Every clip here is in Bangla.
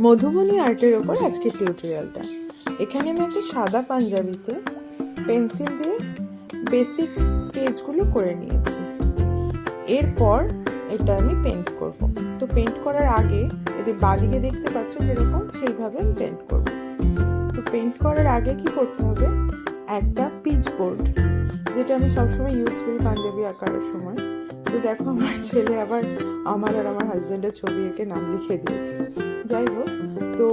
মধুবনী আর্টের ওপর আজকের টিউটোরিয়ালটা। এখানে আমি একটা সাদা পাঞ্জাবিতে পেন্সিল দিয়ে বেসিক স্কেচগুলো করে নিয়েছি। এরপর এটা আমি পেন্ট করব। তো পেন্ট করার আগে এদের বাদিকে দেখতে পাচ্ছ যেরকম সেইভাবে আমি পেন্ট করব। তো পেন্ট করার আগে কি করতে হবে, একটা পিচ বোর্ড, যেটা আমি সবসময় ইউজ করি পাঞ্জাবি আঁকার সময়। তো দেখো আমার ছেলে আবার আমার আর আমার হাজব্যান্ডের ছবি এঁকে নাম লিখে দিয়েছে। যাই হোক, তো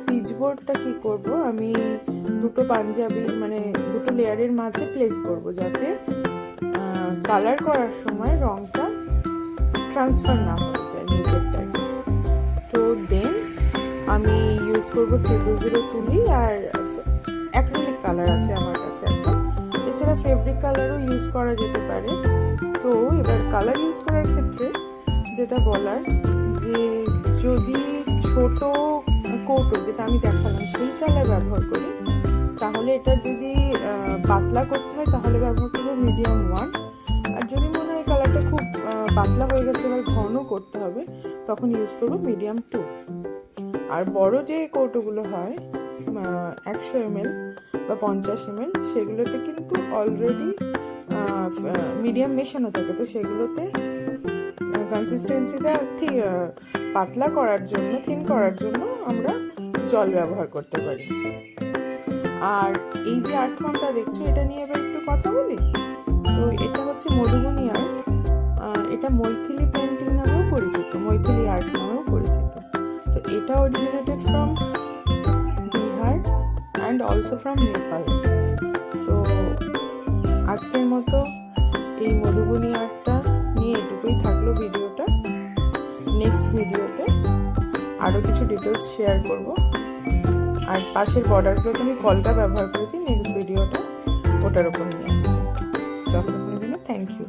পিচ বোর্ডটা কী করব, আমি দুটো পাঞ্জাবি মানে দুটো লেয়ারের মাঝে প্লেস করব, যাতে কালার করার সময় রঙটা ট্রান্সফার না হয়ে যায় নিচেরটায়। তো দেন আমি ইউজ করবো 000 তুলি আর অ্যাক্রিলিক কালার আছে আমার কাছে এখন। এছাড়া ফেব্রিক কালারও ইউজ করা যেতে পারে। তো এবার কালার ইউজ করার ক্ষেত্রে যেটা বলার, যে যদি ছোট কৌটো যেটা আমি দেখালাম সেই কালার ব্যবহার করি, তাহলে এটা যদি পাতলা করতে হয় তাহলে ব্যবহার করবো মিডিয়াম 1। আর যদি মনে হয় কালারটা খুব পাতলা হয়ে গেছে এবার ঘন করতে হবে, তখন ইউজ করবো মিডিয়াম 2। আর বড় যে কৌটোগুলো হয় 100 ml বা 50 ml, সেগুলোতে কিন্তু অলরেডি মিডিয়াম মেশানো থাকে। তো সেগুলোতে কনসিস্টেন্সিটা ঠিক পাতলা করার জন্য, থিন করার জন্য আমরা জল ব্যবহার করতে পারি। আর এই যে আর্ট ফর্মটা দেখছো, এটা নিয়ে এবার একটু কথা বলি। তো এটা হচ্ছে মধুবনী আর্ট। এটা মৈথিলি পেন্টিং নামেও পরিচিত, মৈথিলি আর্ট নামেও পরিচিত। তো এটা originated from Bihar and also from Nepal. তো আজকের মতো এই মধুবনী আর্টটা নিয়ে এটুকুই থাকলো ভিডিওটা। নেক্সট ভিডিওতে আরও কিছু ডিটেলস শেয়ার করব। আর পাশের বর্ডারগুলোতে আমি কলকা ব্যবহার করেছি, নেক্সট ভিডিওটা ওটার ওপর নিয়ে আসছি। তখন থ্যাংক ইউ।